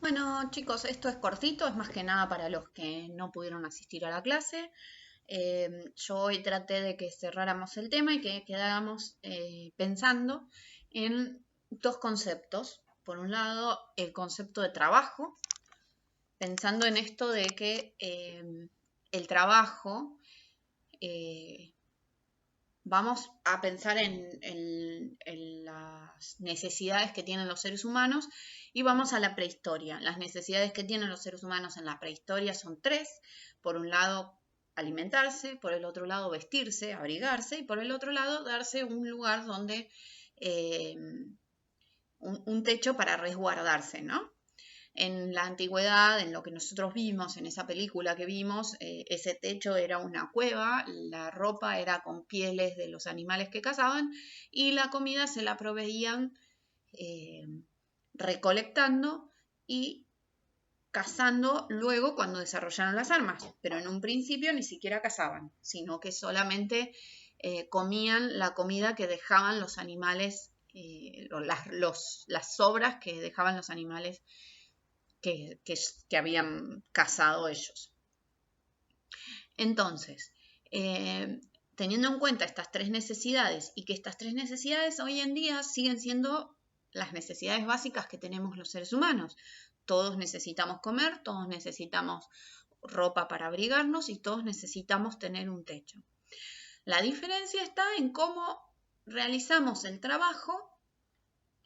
Bueno, chicos, esto es cortito, es más que nada para los que no pudieron asistir a la clase. Yo hoy traté de que cerráramos el tema y que quedáramos pensando en dos conceptos. Por un lado, el concepto de trabajo, pensando en esto de que el trabajo, eh, vamos a pensar en las necesidades que tienen los seres humanos y vamos a la prehistoria. Las necesidades que tienen los seres humanos en la prehistoria son tres. Por un lado, alimentarse, por el otro lado, vestirse, abrigarse y por el otro lado, darse un lugar donde, eh, un techo para resguardarse, ¿no? En la antigüedad, en lo que nosotros vimos, en esa película que vimos, ese techo era una cueva, la ropa era con pieles de los animales que cazaban y la comida se la proveían eh, recolectando y cazando luego cuando desarrollaron las armas. Pero en un principio ni siquiera cazaban, sino que solamente comían la comida que dejaban los animales, las sobras que dejaban los animales que habían cazado ellos. Entonces, teniendo en cuenta estas tres necesidades y que estas tres necesidades hoy en día siguen siendo las necesidades básicas que tenemos los seres humanos. Todos necesitamos comer, todos necesitamos ropa para abrigarnos y todos necesitamos tener un techo. La diferencia está en cómo realizamos el trabajo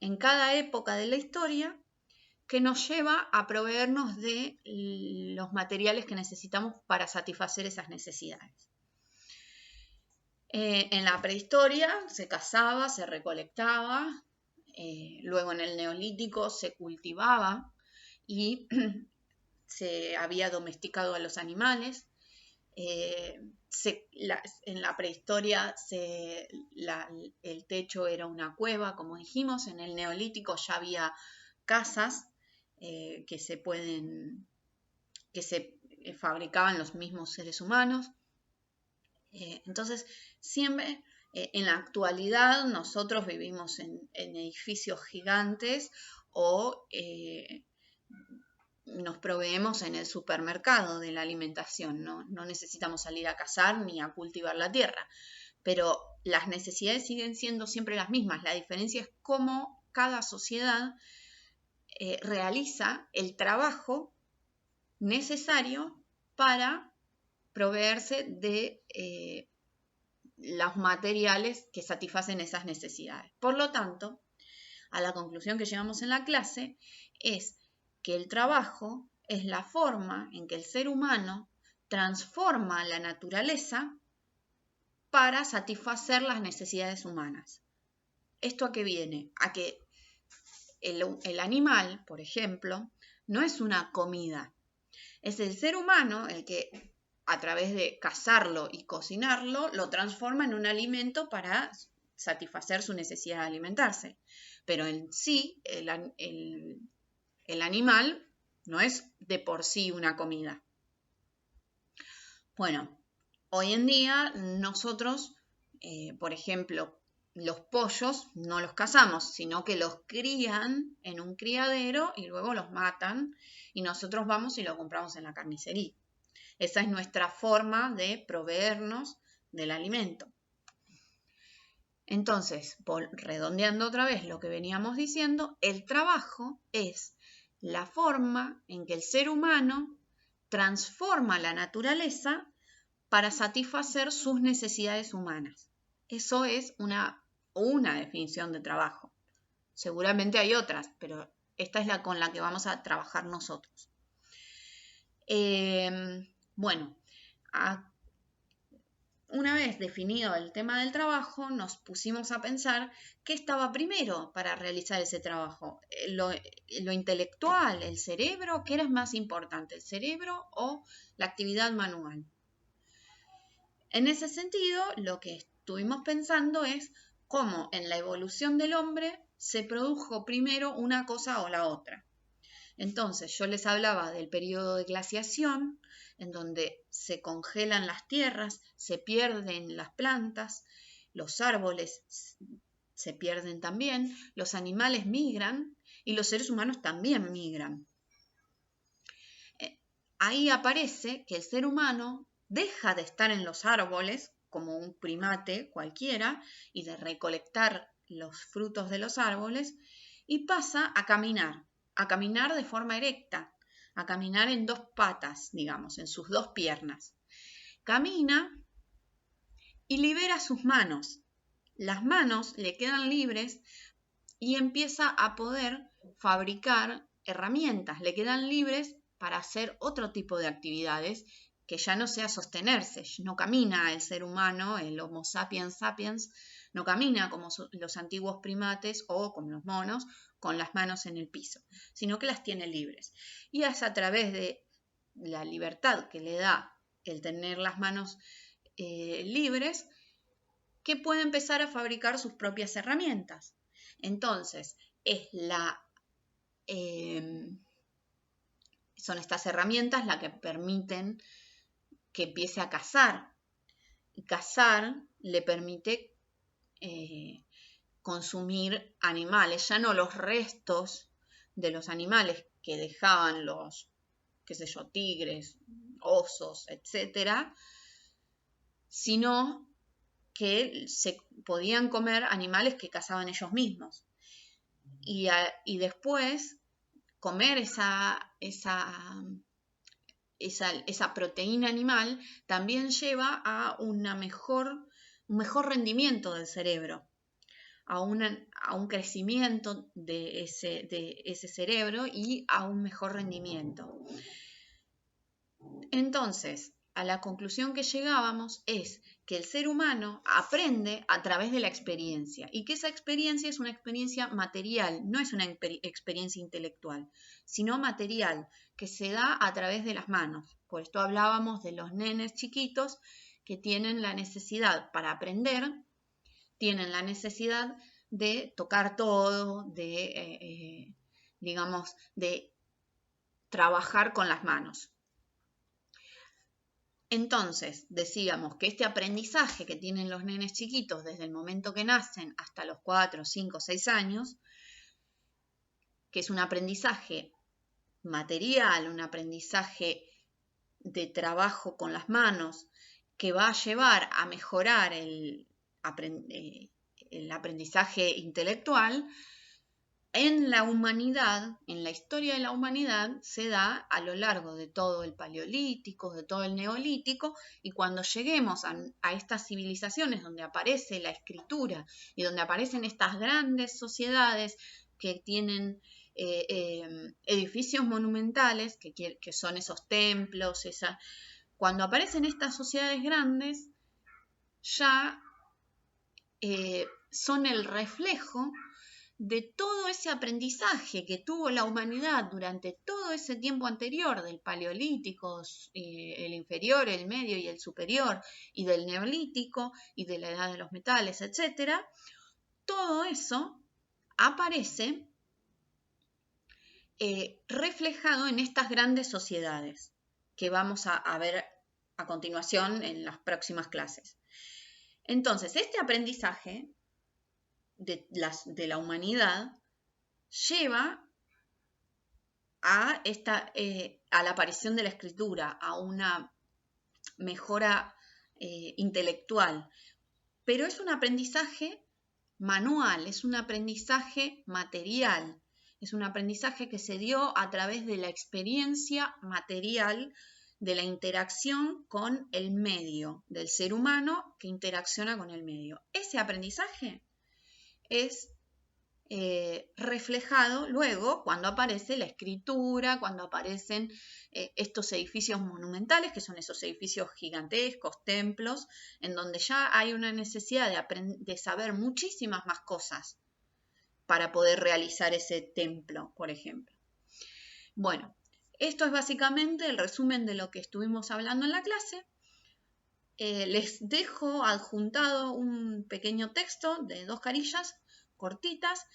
en cada época de la historia que nos lleva a proveernos de los materiales que necesitamos para satisfacer esas necesidades. En la prehistoria se cazaba, se recolectaba, luego en el neolítico se cultivaba y se había domesticado a los animales. En la prehistoria el techo era una cueva, como dijimos. En el neolítico ya había casas que se fabricaban los mismos seres humanos. Entonces, siempre en la actualidad nosotros vivimos en edificios gigantes o nos proveemos en el supermercado de la alimentación, no necesitamos salir a cazar ni a cultivar la tierra, pero las necesidades siguen siendo siempre las mismas. La diferencia es cómo cada sociedad realiza el trabajo necesario para proveerse de los materiales que satisfacen esas necesidades. Por lo tanto, a la conclusión que llegamos en la clase es que el trabajo es la forma en que el ser humano transforma la naturaleza para satisfacer las necesidades humanas. ¿Esto a qué viene? A que el animal, por ejemplo, no es una comida. Es el ser humano el que, a través de cazarlo y cocinarlo, lo transforma en un alimento para satisfacer su necesidad de alimentarse. Pero en sí, el animal no es de por sí una comida. Bueno, hoy en día nosotros, por ejemplo, los pollos no los cazamos, sino que los crían en un criadero y luego los matan y nosotros vamos y lo compramos en la carnicería. Esa es nuestra forma de proveernos del alimento. Entonces, redondeando otra vez lo que veníamos diciendo, el trabajo es la forma en que el ser humano transforma la naturaleza para satisfacer sus necesidades humanas. Eso es una definición de trabajo. Seguramente hay otras, pero esta es la con la que vamos a trabajar nosotros. Bueno, una vez definido el tema del trabajo, nos pusimos a pensar qué estaba primero para realizar ese trabajo. Lo intelectual, el cerebro, ¿qué era más importante, el cerebro o la actividad manual? En ese sentido, lo que estuvimos pensando es cómo en la evolución del hombre se produjo primero una cosa o la otra. Entonces, yo les hablaba del periodo de glaciación, en donde se congelan las tierras, se pierden las plantas, los árboles se pierden también, los animales migran y los seres humanos también migran. ahí aparece que el ser humano deja de estar en los árboles como un primate cualquiera y de recolectar los frutos de los árboles y pasa a caminar de forma erecta, a caminar en dos patas, digamos, en sus dos piernas. Camina y libera sus manos. Las manos le quedan libres y empieza a poder fabricar herramientas, le quedan libres para hacer otro tipo de actividades que ya no sea sostenerse. No camina el ser humano, el Homo sapiens sapiens, no camina como los antiguos primates o como los monos con las manos en el piso, sino que las tiene libres. Y es a través de la libertad que le da el tener las manos libres que puede empezar a fabricar sus propias herramientas. Entonces, son estas herramientas las que permiten que empiece a cazar. Y cazar le permite consumir animales, ya no los restos de los animales que dejaban los, qué sé yo, tigres, osos, etcétera, sino que se podían comer animales que cazaban ellos mismos. Y después comer esa proteína animal también lleva a un mejor rendimiento del cerebro, a un crecimiento de ese cerebro y a un mejor rendimiento. Entonces, a la conclusión que llegábamos es que el ser humano aprende a través de la experiencia y que esa experiencia es una experiencia material, no es una experiencia intelectual, sino material, que se da a través de las manos. Por esto hablábamos de los nenes chiquitos que tienen la necesidad para aprender, tienen la necesidad de tocar todo, digamos, de trabajar con las manos. Entonces, decíamos que este aprendizaje que tienen los nenes chiquitos desde el momento que nacen hasta los 4, 5, 6 años, que es un aprendizaje material, un aprendizaje de trabajo con las manos, que va a llevar a mejorar el aprendizaje intelectual, en la humanidad, en la historia de la humanidad, se da a lo largo de todo el paleolítico, de todo el neolítico, y cuando lleguemos a estas civilizaciones donde aparece la escritura y donde aparecen estas grandes sociedades que tienen edificios monumentales, que son esos templos, cuando aparecen estas sociedades grandes, ya son el reflejo de todo ese aprendizaje que tuvo la humanidad durante todo ese tiempo anterior, del paleolítico, el inferior, el medio y el superior, y del neolítico y de la edad de los metales, etc. Todo eso aparece reflejado en estas grandes sociedades que vamos a ver a continuación en las próximas clases. Entonces, este aprendizaje de la humanidad lleva a la aparición de la escritura, a una mejora intelectual, pero es un aprendizaje manual, es un aprendizaje material, es un aprendizaje que se dio a través de la experiencia material, de la interacción con el medio, del ser humano que interacciona con el medio. Ese aprendizaje es reflejado luego cuando aparece la escritura, cuando aparecen estos edificios monumentales, que son esos edificios gigantescos, templos, en donde ya hay una necesidad de saber muchísimas más cosas para poder realizar ese templo, por ejemplo. Bueno, esto es básicamente el resumen de lo que estuvimos hablando en la clase. Les dejo adjuntado un pequeño texto de 2 carillas cortitas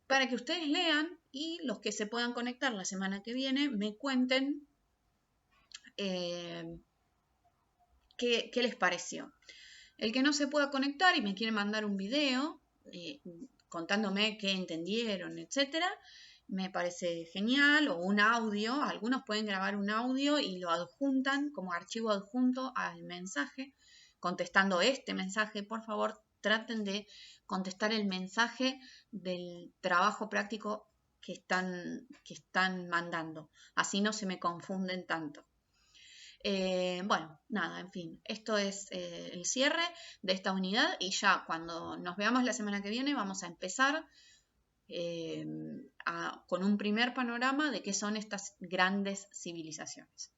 para que ustedes lean y los que se puedan conectar la semana que viene me cuenten qué les pareció. El que no se pueda conectar y me quiere mandar un video contándome qué entendieron, etc., me parece genial, o un audio. Algunos pueden grabar un audio y lo adjuntan como archivo adjunto al mensaje, contestando este mensaje. Por favor, traten de contestar el mensaje del trabajo práctico que están mandando. Así no se me confunden tanto. Bueno, nada, en fin, esto es el cierre de esta unidad y ya cuando nos veamos la semana que viene vamos a empezar con un primer panorama de qué son estas grandes civilizaciones.